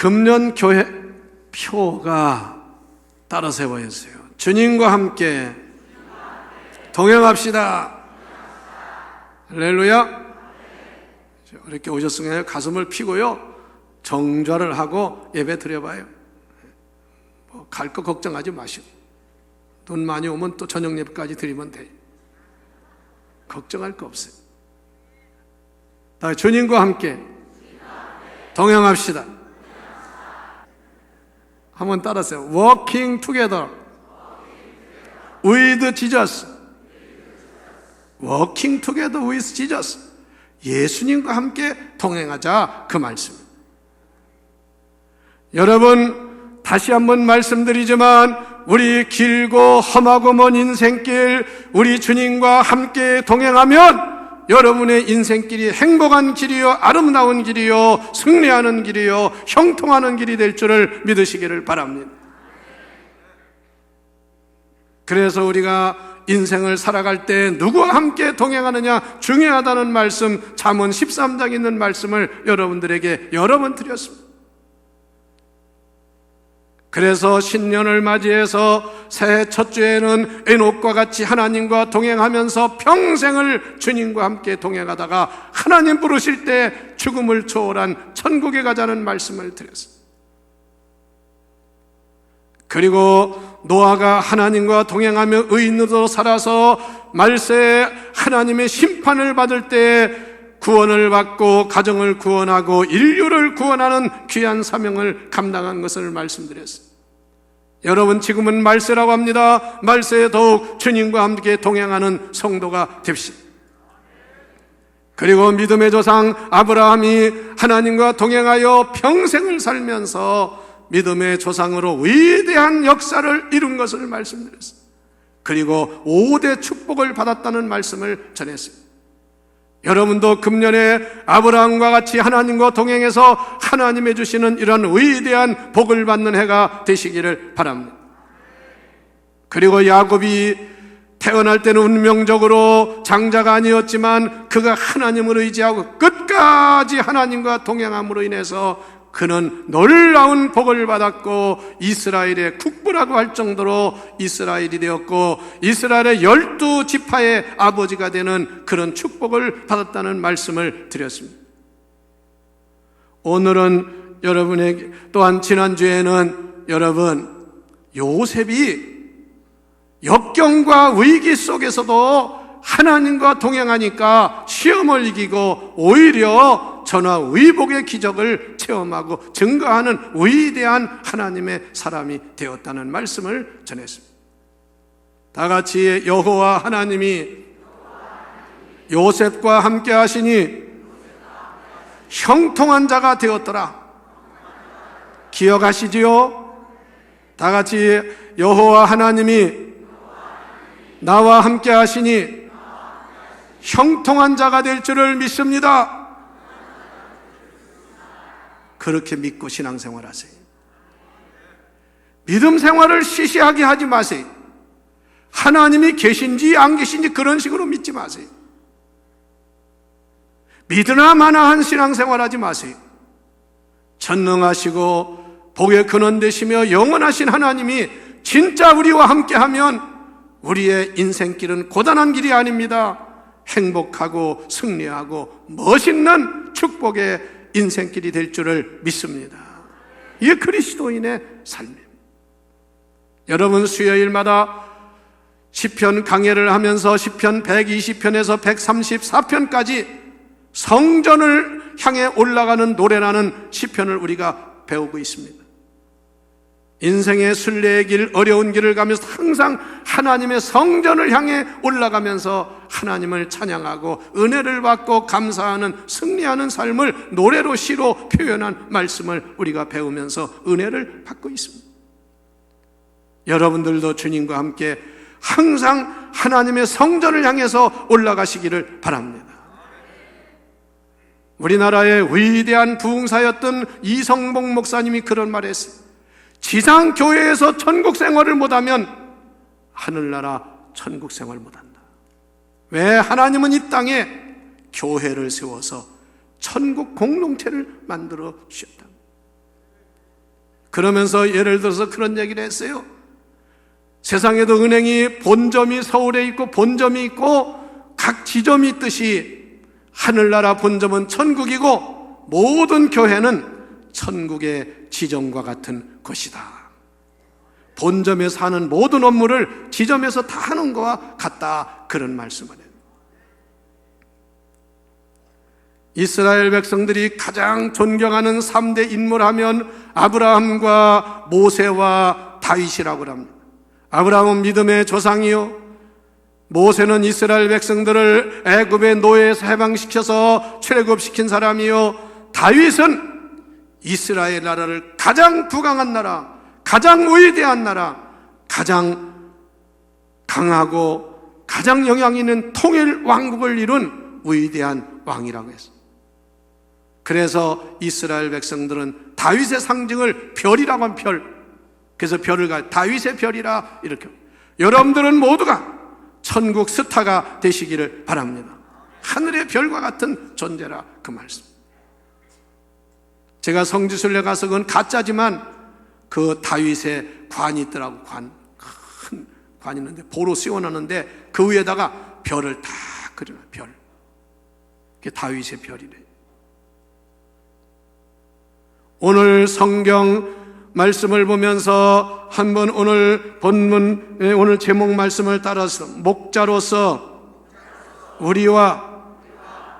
금년 교회 표가 따라 세워 있어요. 주님과 함께 동행합시다. 할렐루야. 이렇게 오셨으면 가슴을 피고요, 정좌를 하고 예배 드려봐요. 갈 거 걱정하지 마시고, 돈 많이 오면 또 저녁 예배까지 드리면 돼요. 걱정할 거 없어요. 주님과 함께 동행합시다. 한번 따라하세요. Walking together with Jesus. Walking together with Jesus. 예수님과 함께 동행하자, 그 말씀. 여러분, 다시 한번 말씀드리지만 우리 길고 험하고 먼 인생길, 우리 주님과 함께 동행하면 여러분의 인생길이 행복한 길이요, 아름다운 길이요, 승리하는 길이요, 형통하는 길이 될 줄을 믿으시기를 바랍니다. 그래서 우리가 인생을 살아갈 때 누구와 함께 동행하느냐 중요하다는 말씀, 잠언 13장에 있는 말씀을 여러분들에게 여러 번 드렸습니다. 그래서 신년을 맞이해서 새해 첫 주에는 에녹과 같이 하나님과 동행하면서 평생을 주님과 함께 동행하다가 하나님 부르실 때 죽음을 초월한 천국에 가자는 말씀을 드렸습니다. 그리고 노아가 하나님과 동행하며 의인으로 살아서 말세에 하나님의 심판을 받을 때 구원을 받고 가정을 구원하고 인류를 구원하는 귀한 사명을 감당한 것을 말씀드렸습니다. 여러분, 지금은 말세라고 합니다. 말세에 더욱 주님과 함께 동행하는 성도가 됩시다. 그리고 믿음의 조상 아브라함이 하나님과 동행하여 평생을 살면서 믿음의 조상으로 위대한 역사를 이룬 것을 말씀드렸습니다. 그리고 5대 축복을 받았다는 말씀을 전했습니다. 여러분도 금년에 아브라함과 같이 하나님과 동행해서 하나님이 주시는 이런 위대한 복을 받는 해가 되시기를 바랍니다. 그리고 야곱이 태어날 때는 운명적으로 장자가 아니었지만 그가 하나님을 의지하고 끝까지 하나님과 동행함으로 인해서 그는 놀라운 복을 받았고 이스라엘의 국부라고 할 정도로 이스라엘이 되었고 이스라엘의 12지파의 아버지가 되는 그런 축복을 받았다는 말씀을 드렸습니다. 오늘은 여러분에게, 또한 지난주에는 여러분, 요셉이 역경과 위기 속에서도 하나님과 동행하니까 시험을 이기고 오히려 전화위복의 기적을 체험하고 증거하는 위대한 하나님의 사람이 되었다는 말씀을 전했습니다. 다 같이 여호와 하나님이 요셉과 함께 하시니 형통한 자가 되었더라. 기억하시지요? 다 같이 여호와 하나님이 나와 함께 하시니 형통한 자가 될 줄을 믿습니다. 그렇게 믿고 신앙생활 하세요. 믿음 생활을 시시하게 하지 마세요. 하나님이 계신지 안 계신지 그런 식으로 믿지 마세요. 믿으나 마나한 신앙생활 하지 마세요. 전능하시고 복의 근원 되시며 영원하신 하나님이 진짜 우리와 함께하면 우리의 인생길은 고단한 길이 아닙니다. 행복하고 승리하고 멋있는 축복의 인생길이 될 줄을 믿습니다. 이게 그리스도인의 삶입니다. 여러분, 수요일마다 시편 강해를 하면서 시편 120편에서 134편까지 성전을 향해 올라가는 노래라는 시편을 우리가 배우고 있습니다. 인생의 순례의 길, 어려운 길을 가면서 항상 하나님의 성전을 향해 올라가면서 하나님을 찬양하고 은혜를 받고 감사하는, 승리하는 삶을 노래로, 시로 표현한 말씀을 우리가 배우면서 은혜를 받고 있습니다. 여러분들도 주님과 함께 항상 하나님의 성전을 향해서 올라가시기를 바랍니다. 우리나라의 위대한 부흥사였던 이성복 목사님이 그런 말을 했어요. 지상교회에서 천국생활을 못하면 하늘나라 천국생활 못한다. 왜? 하나님은 이 땅에 교회를 세워서 천국 공동체를 만들어 주셨다. 그러면서 예를 들어서 그런 얘기를 했어요. 세상에도 은행이 본점이 서울에 있고 본점이 있고 각 지점이 있듯이 하늘나라 본점은 천국이고 모든 교회는 천국의 지점과 같은 것이다. 본점에서 하는 모든 업무를 지점에서 다 하는 것과 같다. 그런 말씀을 해요. 이스라엘 백성들이 가장 존경하는 3대 인물하면 아브라함과 모세와 다윗이라고 합니다. 아브라함은 믿음의 조상이요, 모세는 이스라엘 백성들을 애굽의 노예에서 해방시켜서 출애굽시킨 사람이요, 다윗은 이스라엘 나라를 가장 부강한 나라, 가장 위대한 나라, 가장 강하고 가장 영향 있는 통일 왕국을 이룬 위대한 왕이라고 했습니다. 그래서 이스라엘 백성들은 다윗의 상징을 별이라고 하면 별, 그래서 별을 다윗의 별이라 이렇게. 여러분들은 모두가 천국 스타가 되시기를 바랍니다. 하늘의 별과 같은 존재라 그 말씀. 제가 성지순례 가서 그건 가짜지만 그 다윗의 관이 있더라고. 큰 관이 있는데 보로 씌워놨는데 그 위에다가 별을 다 그려놔. 별. 그게 다윗의 별이래. 오늘 성경 말씀을 보면서 한번 오늘 본문, 오늘 제목 말씀을 따라서 목자로서 우리와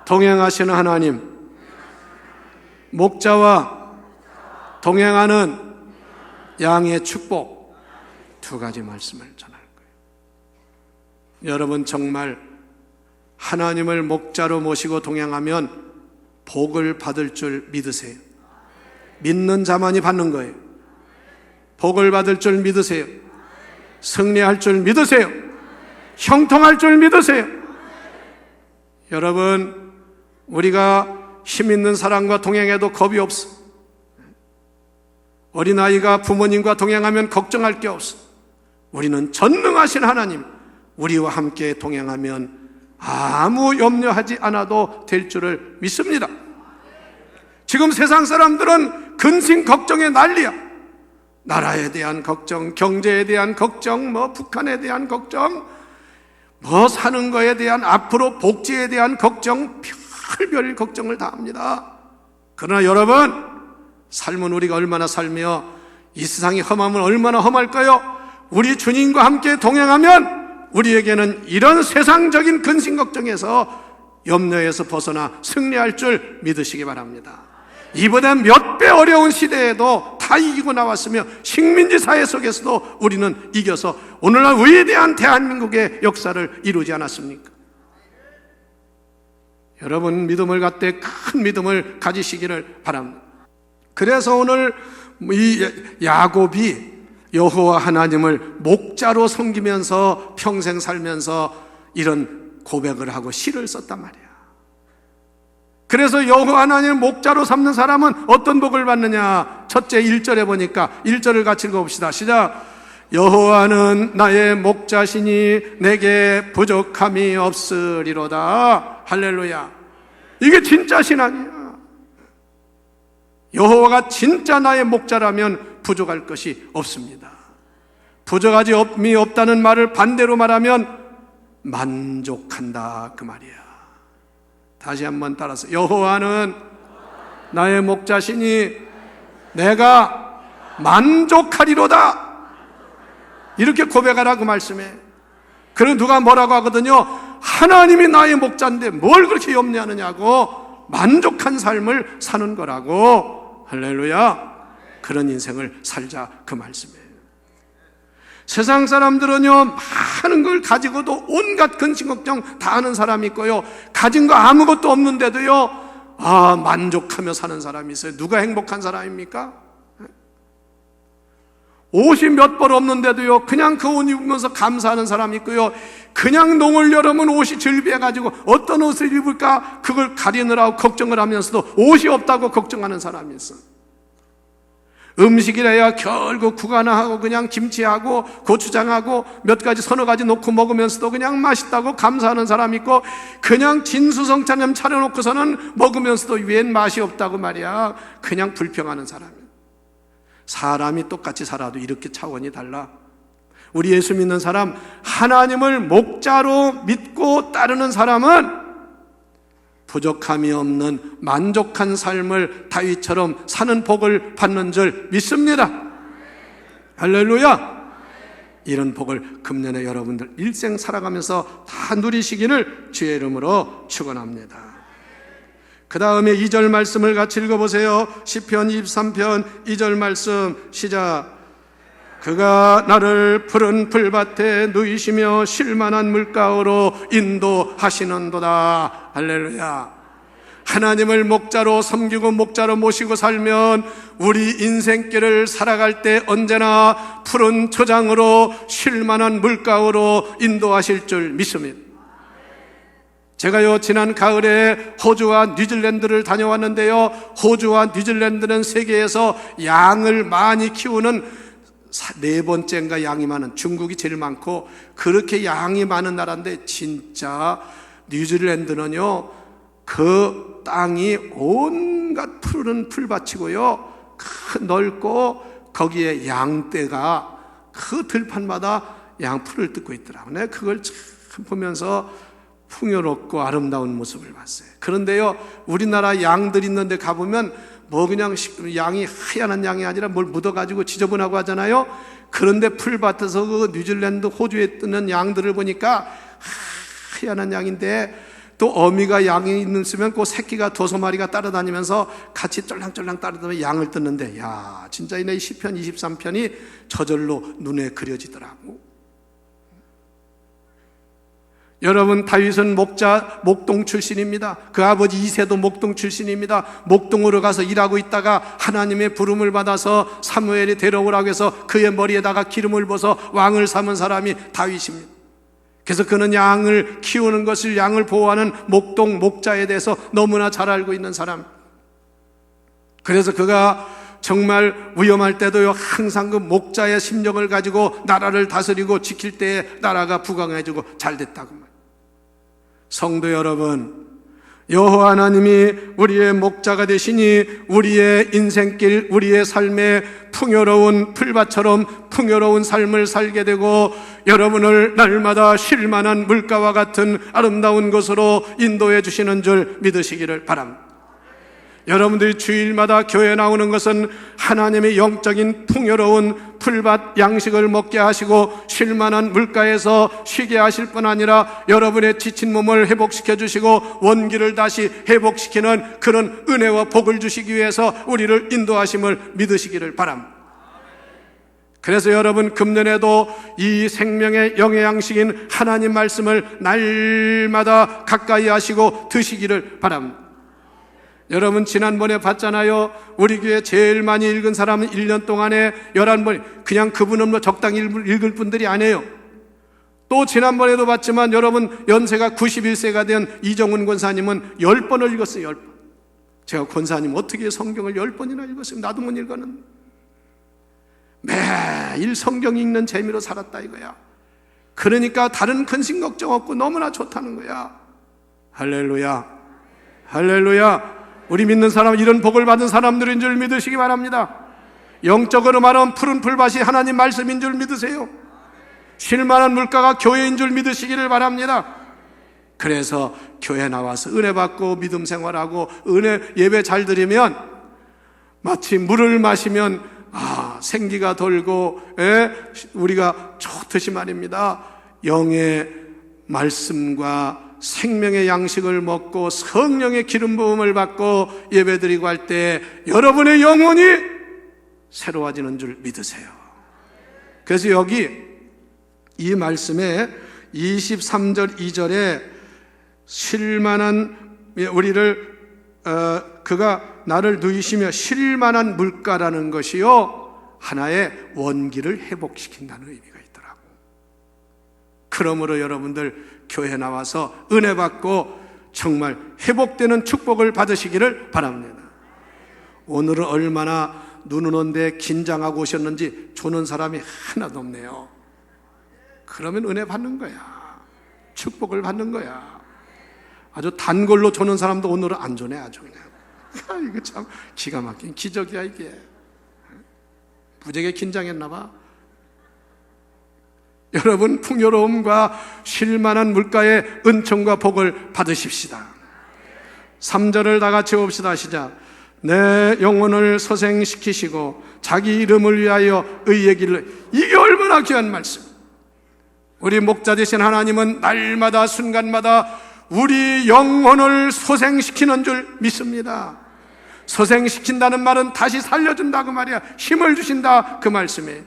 동행하시는 하나님, 목자와 동행하는 양의 축복, 두 가지 말씀을 전할 거예요. 여러분 정말 하나님을 목자로 모시고 동행하면 복을 받을 줄 믿으세요. 믿는 자만이 받는 거예요. 복을 받을 줄 믿으세요. 승리할 줄 믿으세요. 형통할 줄 믿으세요. 여러분, 우리가 힘 있는 사람과 동행해도 겁이 없어. 어린아이가 부모님과 동행하면 걱정할 게 없어. 우리는 전능하신 하나님, 우리와 함께 동행하면 아무 염려하지 않아도 될 줄을 믿습니다. 지금 세상 사람들은 근심 걱정에 난리야. 나라에 대한 걱정, 경제에 대한 걱정, 북한에 대한 걱정, 사는 거에 대한 앞으로 복지에 대한 걱정, 별별 걱정을 다 합니다. 그러나 여러분, 삶은 우리가 얼마나 살며 이 세상이 험하면 얼마나 험할까요? 우리 주님과 함께 동행하면 우리에게는 이런 세상적인 근심 걱정에서 염려에서 벗어나 승리할 줄 믿으시기 바랍니다. 이보다 몇 배 어려운 시대에도 다 이기고 나왔으며 식민지 사회 속에서도 우리는 이겨서 오늘날 위대한 대한민국의 역사를 이루지 않았습니까? 여러분, 믿음을 갖되 큰 믿음을 가지시기를 바랍니다. 그래서 오늘 이 야곱이 여호와 하나님을 목자로 섬기면서 평생 살면서 이런 고백을 하고 시를 썼단 말이야. 그래서 여호와 하나님을 목자로 삼는 사람은 어떤 복을 받느냐? 첫째 1절에 보니까 1절을 같이 읽어봅시다. 시작. 여호와는 나의 목자시니 내게 부족함이 없으리로다. 할렐루야. 이게 진짜 신앙이야. 여호와가 진짜 나의 목자라면 부족할 것이 없습니다. 부족함이 없다는 말을 반대로 말하면 만족한다 그 말이야. 다시 한번 따라서 여호와는 나의 목자시니 내가 만족하리로다. 이렇게 고백하라 그 말씀에. 그리고 누가 뭐라고 하거든요. 하나님이 나의 목자인데 뭘 그렇게 염려하느냐고. 만족한 삶을 사는 거라고. 할렐루야. 그런 인생을 살자 그 말씀이에요. 세상 사람들은요, 많은 걸 가지고도 온갖 근심 걱정 다 하는 사람이 있고요, 가진 거 아무것도 없는데도요, 만족하며 사는 사람이 있어요. 누가 행복한 사람입니까? 옷이 몇 벌 없는데도요, 그냥 그 옷 입으면서 감사하는 사람이 있고요, 그냥 농을 열으면 옷이 질비해가지고 어떤 옷을 입을까 그걸 가리느라고 걱정을 하면서도 옷이 없다고 걱정하는 사람이 있어요. 음식이라야 결국 국 하나 하고 그냥 김치하고 고추장하고 몇 가지 서너 가지 놓고 먹으면서도 그냥 맛있다고 감사하는 사람이 있고, 그냥 진수성찬 차려놓고서는 먹으면서도 웬 맛이 없다고 말이야 그냥 불평하는 사람이야. 사람이 똑같이 살아도 이렇게 차원이 달라. 우리 예수 믿는 사람, 하나님을 목자로 믿고 따르는 사람은 부족함이 없는 만족한 삶을 다윗처럼 사는 복을 받는 줄 믿습니다. 할렐루야. 이런 복을 금년에 여러분들 일생 살아가면서 다 누리시기를 주의 이름으로 축원합니다. 그 다음에 2절 말씀을 같이 읽어보세요. 시편 23편 2절 말씀 시작. 그가 나를 푸른 풀밭에 누이시며 쉴만한 물가로 인도하시는도다. 할렐루야. 하나님을 목자로 섬기고 목자로 모시고 살면 우리 인생길을 살아갈 때 언제나 푸른 초장으로 쉴만한 물가로 인도하실 줄 믿습니다. 제가요 지난 가을에 호주와 뉴질랜드를 다녀왔는데요, 호주와 뉴질랜드는 세계에서 양을 많이 키우는 4번째인가 양이 많은, 중국이 제일 많고 그렇게 양이 많은 나라인데, 진짜 뉴질랜드는요 그 땅이 온갖 푸른 풀밭이고요, 넓고 거기에 양떼가 그 들판마다 양풀을 뜯고 있더라고요. 내가 그걸 참 보면서 풍요롭고 아름다운 모습을 봤어요. 그런데요, 우리나라 양들 있는데 가보면 뭐 그냥 양이 하얀 양이 아니라 뭘 묻어가지고 지저분하고 하잖아요. 그런데 풀밭에서 그 뉴질랜드, 호주에 뜨는 양들을 보니까 하얀 양인데, 또 어미가 양이 있으면 그 새끼가 2-3마리가 따라다니면서 같이 쫄랑쫄랑 따라다니면서 양을 뜯는데, 야, 진짜 이 시편 23편이 저절로 눈에 그려지더라고. 여러분, 다윗은 목동 출신입니다. 그 아버지 이새도 목동 출신입니다. 목동으로 가서 일하고 있다가 하나님의 부름을 받아서 사무엘이 데려오라고 해서 그의 머리에다가 기름을 부어서 왕을 삼은 사람이 다윗입니다. 그래서 그는 양을 키우는 것을, 양을 보호하는 목동 목자에 대해서 너무나 잘 알고 있는 사람. 그래서 그가 정말 위험할 때도요, 항상 그 목자의 심령을 가지고 나라를 다스리고 지킬 때에 나라가 부강해지고 잘 됐다고 말이에요. 성도 여러분, 여호와 하나님이 우리의 목자가 되시니 우리의 인생길, 우리의 삶에 풍요로운 풀밭처럼 풍요로운 삶을 살게 되고, 여러분을 날마다 쉴만한 물가와 같은 아름다운 곳으로 인도해 주시는 줄 믿으시기를 바랍니다. 여러분들이 주일마다 교회에 나오는 것은 하나님의 영적인 풍요로운 풀밭 양식을 먹게 하시고 쉴만한 물가에서 쉬게 하실 뿐 아니라 여러분의 지친 몸을 회복시켜 주시고 원기를 다시 회복시키는 그런 은혜와 복을 주시기 위해서 우리를 인도하심을 믿으시기를 바랍니다. 그래서 여러분, 금년에도 이 생명의 영의 양식인 하나님 말씀을 날마다 가까이 하시고 드시기를 바랍니다. 여러분, 지난번에 봤잖아요. 우리 교회 제일 많이 읽은 사람은 1년 동안에 11번, 그냥 그분은 뭐 적당히 읽을 분들이 아니에요. 또 지난번에도 봤지만 여러분, 연세가 91세가 된 이정훈 권사님은 10번을 읽었어요. 10번. 제가 권사님 어떻게 성경을 10번이나 읽었어요? 나도 못 읽었는데. 매일 성경 읽는 재미로 살았다 이거야. 그러니까 다른 근심 걱정 없고 너무나 좋다는 거야. 할렐루야, 할렐루야. 우리 믿는 사람은 이런 복을 받은 사람들인 줄 믿으시기 바랍니다. 영적으로 말하면 푸른 풀밭이 하나님 말씀인 줄 믿으세요. 쉴만한 물가가 교회인 줄 믿으시기를 바랍니다. 그래서 교회 나와서 은혜 받고 믿음 생활하고 은혜 예배 잘 드리면 마치 물을 마시면 생기가 돌고, 우리가 좋듯이 말입니다. 영의 말씀과 생명의 양식을 먹고 성령의 기름 부음을 받고 예배드리고 할 때 여러분의 영혼이 새로워지는 줄 믿으세요. 그래서 여기 이 말씀에 23절 2절에 쉴만한, 우리를 그가 나를 누이시며 쉴만한 물가라는 것이요, 하나의 원기를 회복시킨다는 의미가 있더라고. 그러므로 여러분들 교회 나와서 은혜 받고 정말 회복되는 축복을 받으시기를 바랍니다. 오늘은 얼마나 눈은 온데 긴장하고 오셨는지 조는 사람이 하나도 없네요. 그러면 은혜 받는 거야. 축복을 받는 거야. 아주 단 걸로 조는 사람도 오늘은 안 조네. 아주 그냥 이거 참 기가 막힌 기적이야 이게. 무지하게 긴장했나 봐. 여러분, 풍요로움과 쉴만한 물가의 은총과 복을 받으십시다. 3절을 다 같이 봅시다. 시작. 내 영혼을 소생시키시고 자기 이름을 위하여 의의 길을. 이게 얼마나 귀한 말씀. 우리 목자 되신 하나님은 날마다 순간마다 우리 영혼을 소생시키는 줄 믿습니다. 소생시킨다는 말은 다시 살려준다 그 말이야. 힘을 주신다 그 말씀에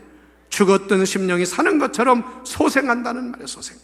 죽었던 심령이 사는 것처럼 소생한다는 말이야. 소생.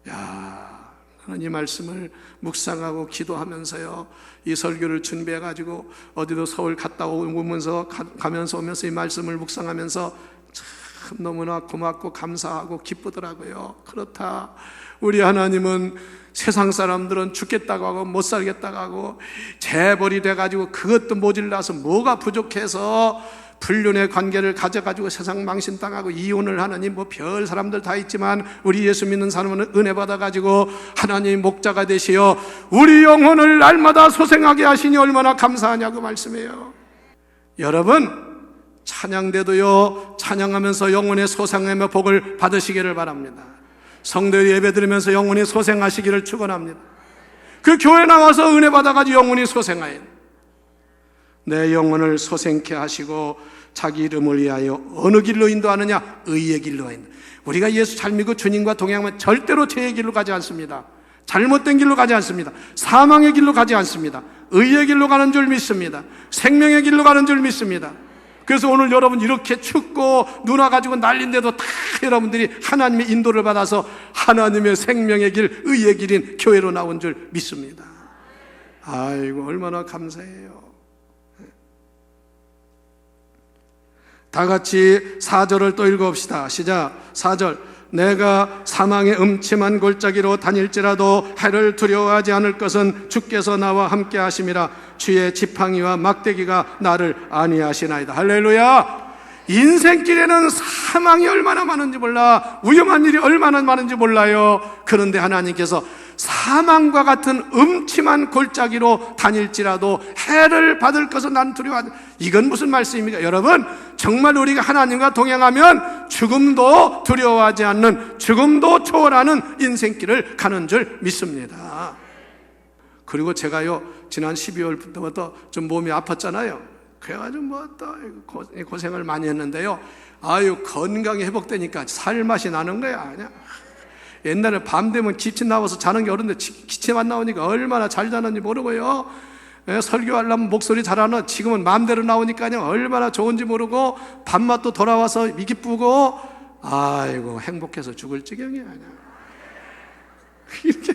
야, 나는 이 말씀을 묵상하고 기도하면서요, 이 설교를 준비해가지고 어디도 서울 갔다 오면서 가면서 오면서 이 말씀을 묵상하면서 참 너무나 고맙고 감사하고 기쁘더라고요. 그렇다. 우리 하나님은 세상 사람들은 죽겠다고 하고 못 살겠다고 하고 재벌이 돼가지고 그것도 모질라서 뭐가 부족해서 불륜의 관계를 가져가지고 세상 망신당하고 이혼을 하느니 뭐 별 사람들 다 있지만 우리 예수 믿는 사람은 은혜 받아가지고 하나님 목자가 되시어 우리 영혼을 날마다 소생하게 하시니 얼마나 감사하냐고 말씀해요. 여러분, 찬양대도요, 찬양하면서 영혼의 소생하며 복을 받으시기를 바랍니다. 성도의 예배 드리면서 영혼이 소생하시기를 축원합니다. 그 교회 나와서 은혜 받아가지고 영혼이 소생하여 내 영혼을 소생케 하시고 자기 이름을 위하여 어느 길로 인도하느냐? 의의 길로 인도. 우리가 예수 잘 믿고 주님과 동행하면 절대로 죄의 길로 가지 않습니다. 잘못된 길로 가지 않습니다. 사망의 길로 가지 않습니다. 의의 길로 가는 줄 믿습니다. 생명의 길로 가는 줄 믿습니다. 그래서 오늘 여러분 이렇게 춥고 눈 와가지고 난린데도 다 여러분들이 하나님의 인도를 받아서 하나님의 생명의 길, 의의 길인 교회로 나온 줄 믿습니다. 아이고, 얼마나 감사해요. 다 같이 4절을 또 읽어봅시다. 시작. 4절. 내가 사망의 음침한 골짜기로 다닐지라도 해를 두려워하지 않을 것은 주께서 나와 함께 하심이라. 주의 지팡이와 막대기가 나를 안위하시나이다. 할렐루야. 인생길에는 사망이 얼마나 많은지 몰라, 위험한 일이 얼마나 많은지 몰라요. 그런데 하나님께서 사망과 같은 음침한 골짜기로 다닐지라도 해를 받을 것은 난 두려워하지. 이건 무슨 말씀입니까? 여러분, 정말 우리가 하나님과 동행하면 죽음도 두려워하지 않는, 죽음도 초월하는 인생길을 가는 줄 믿습니다. 그리고 제가요, 지난 12월부터 좀 몸이 아팠잖아요. 그래가지고 뭐 또 고생을 많이 했는데요. 아유, 건강이 회복되니까 살맛이 나는 거야. 아니야. 옛날에 밤 되면 기침 나와서 자는 게 어른데 기침 안 나오니까 얼마나 잘 자는지 모르고요. 설교하려면 목소리 잘하는, 지금은 마음대로 나오니까요, 얼마나 좋은지 모르고 밤맛도 돌아와서 미기쁘고, 아이고 행복해서 죽을 지경이 아니야. 이렇게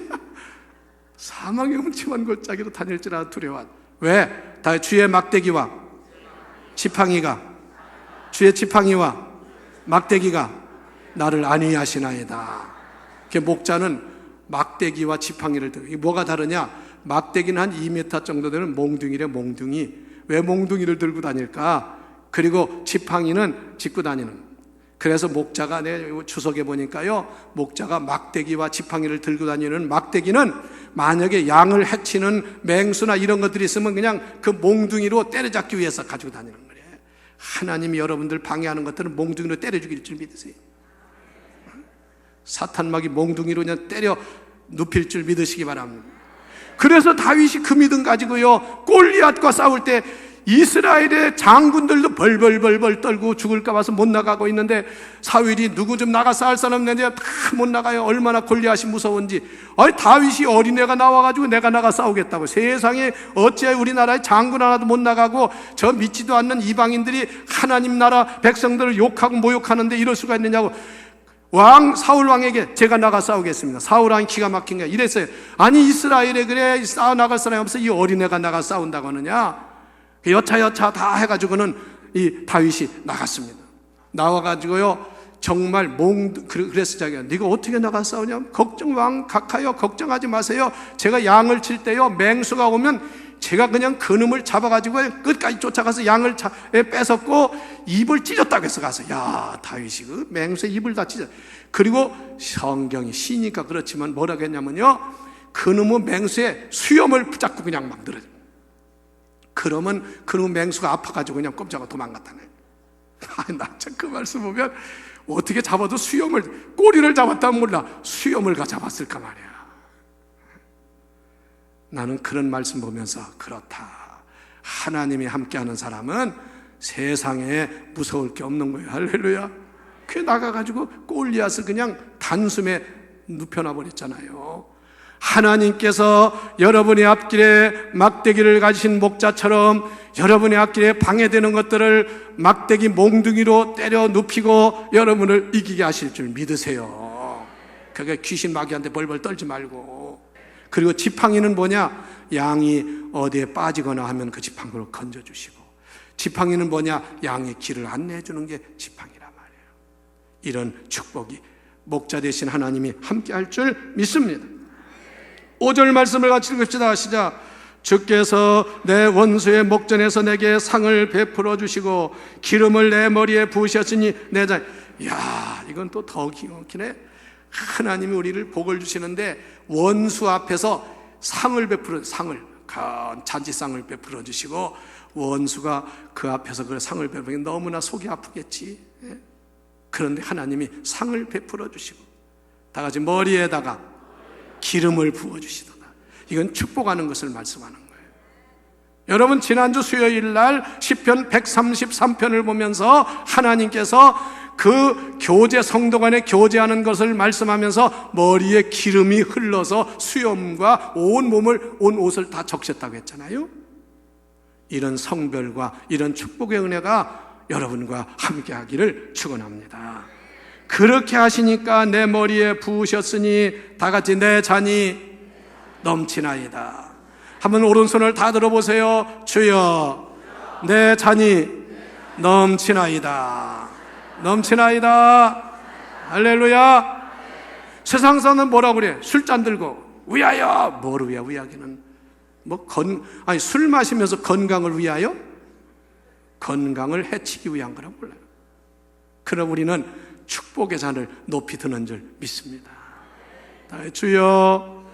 사망의 음침한 골짜기로 다닐지라 두려워. 왜? 다 주의 막대기와 지팡이가, 주의 지팡이와 막대기가 나를 안위하시나이다. 목자는 막대기와 지팡이를 들고, 이게 뭐가 다르냐? 막대기는 한 2m 정도 되는 몽둥이래. 몽둥이. 왜 몽둥이를 들고 다닐까? 그리고 지팡이는 짚고 다니는. 그래서 목자가, 내 추석에 보니까요, 목자가 막대기와 지팡이를 들고 다니는, 막대기는 만약에 양을 해치는 맹수나 이런 것들이 있으면 그냥 그 몽둥이로 때려잡기 위해서 가지고 다니는 거예요. 하나님이 여러분들 방해하는 것들은 몽둥이로 때려 죽일 줄 믿으세요. 사탄막이 몽둥이로 그냥 때려 눕힐 줄 믿으시기 바랍니다. 그래서 다윗이 그 믿음 가지고요, 골리앗과 싸울 때 이스라엘의 장군들도 벌벌벌벌 떨고 죽을까 봐서 못 나가고 있는데, 사울이 누구 좀 나가 싸울 사람 내냐, 다 못 나가요. 얼마나 골리앗이 무서운지. 다윗이 어린애가 나와가지고 내가 나가 싸우겠다고. 세상에 어찌해 우리나라에 장군 하나도 못 나가고 저 믿지도 않는 이방인들이 하나님 나라 백성들을 욕하고 모욕하는데 이럴 수가 있느냐고. 사울 왕에게 제가 나가 싸우겠습니다. 사울 왕이 기가 막힌 거야. 이랬어요. 아니, 이스라엘에 그래 싸워 나갈 사람이 없어 이 어린애가 나가 싸운다고 하느냐. 여차여차 다 해가지고는 이 다윗이 나갔습니다. 나와가지고요, 정말 그래서 자기가, 네가 어떻게 나가 싸우냐? 왕 각하여 걱정하지 마세요. 제가 양을 칠 때요, 맹수가 오면 제가 그냥 그놈을 잡아가지고 끝까지 쫓아가서 양을 뺏었고 입을 찢었다고 해서 가서, 야, 다윗이 그 맹수의 입을 다 찢었. 그리고 성경이 시니까 그렇지만 뭐라고 했냐면요, 그놈의 맹수의 수염을 붙잡고 그냥 막 늘어져. 그러면 그놈 맹수가 아파가지고 그냥 꼼짝하고 도망갔다네. 나 참 그 말씀 보면 어떻게 잡아도 수염을, 꼬리를 잡았다면 몰라 수염을 잡았을까 말이야. 나는 그런 말씀 보면서 그렇다, 하나님이 함께하는 사람은 세상에 무서울 게 없는 거예요. 할렐루야. 그 나가가지고 골리앗을 그냥 단숨에 눕혀놔 버렸잖아요. 하나님께서 여러분의 앞길에 막대기를 가지신 목자처럼 여러분의 앞길에 방해되는 것들을 막대기 몽둥이로 때려 눕히고 여러분을 이기게 하실 줄 믿으세요. 그게 귀신 마귀한테 벌벌 떨지 말고. 그리고 지팡이는 뭐냐? 양이 어디에 빠지거나 하면 그 지팡이로 건져주시고, 지팡이는 뭐냐? 양의 길을 안내해 주는 게 지팡이란 말이에요. 이런 축복이 목자 되신 하나님이 함께 할 줄 믿습니다. 5절 말씀을 같이 읽읍시다. 시작. 주께서 내 원수의 목전에서 내게 상을 베풀어 주시고 기름을 내 머리에 부으셨으니 내 잔. 야, 이건 또 더 기네. 하나님이 우리를 복을 주시는데 원수 앞에서 상을 베풀어, 상을, 잔치상을 베풀어 주시고, 원수가 그 앞에서 그 상을 베풀면 너무나 속이 아프겠지. 그런데 하나님이 상을 베풀어 주시고 다 같이 머리에다가 기름을 부어주시도다. 이건 축복하는 것을 말씀하는 거예요. 여러분, 지난주 수요일 날 시편 133편을 보면서 하나님께서 그 교제, 성도 간에 교제하는 것을 말씀하면서 머리에 기름이 흘러서 수염과 온 몸을, 온 옷을 다 적셨다고 했잖아요. 이런 성별과 이런 축복의 은혜가 여러분과 함께 하기를 축원합니다. 그렇게 하시니까 내 머리에 부으셨으니 다 같이 내 잔이 넘치나이다. 한번 오른손을 다 들어보세요. 주여, 내 잔이 넘치나이다. 넘치나이다. 할렐루야. 세상 사람은 뭐라고 그래? 술잔 들고 위하여. 뭘 위하여? 위하기는 아니, 술 마시면서 건강을 위하여? 건강을 해치기 위한 거라 몰라요. 그럼 우리는 축복의 잔을 높이 드는 줄 믿습니다. 주여,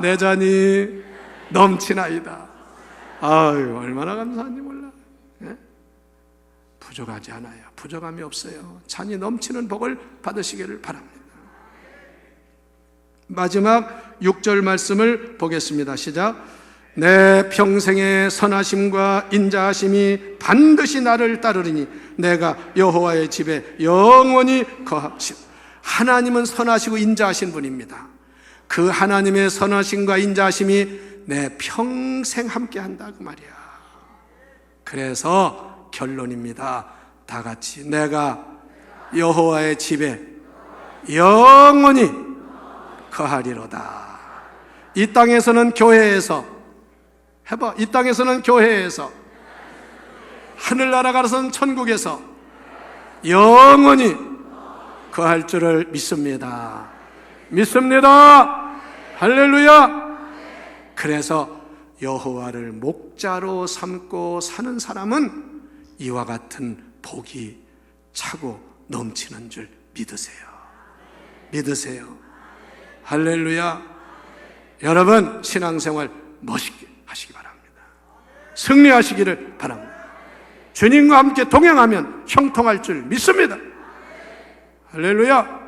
내 잔이 넘치나이다. 아유, 얼마나 감사한지 몰라. 네? 부족하지 않아요. 부족함이 없어요. 잔이 넘치는 복을 받으시기를 바랍니다. 마지막 6절 말씀을 보겠습니다. 시작. 내 평생의 선하심과 인자하심이 반드시 나를 따르리니 내가 여호와의 집에 영원히 거하시오. 하나님은 선하시고 인자하신 분입니다. 그 하나님의 선하심과 인자하심이 내 평생 함께한다 그 말이야. 그래서 결론입니다. 다 같이 내가 여호와의 집에 영원히 거하리로다. 이 땅에서는 교회에서 해봐. 이 땅에서는 교회에서, 하늘나라 가서는 천국에서 영원히 거할 줄을 믿습니다. 믿습니다. 할렐루야. 그래서 여호와를 목자로 삼고 사는 사람은 이와 같은 복이 차고 넘치는 줄 믿으세요. 믿으세요. 할렐루야. 여러분, 신앙생활 멋있게 하시기 바랍니다. 승리하시기를 바랍니다. 주님과 함께 동행하면 형통할 줄 믿습니다. 할렐루야.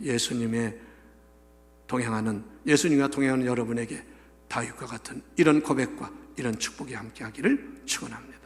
예수님과 동행하는 여러분에게 다윗과 같은 이런 고백과 이런 축복이 함께 하기를 축원합니다.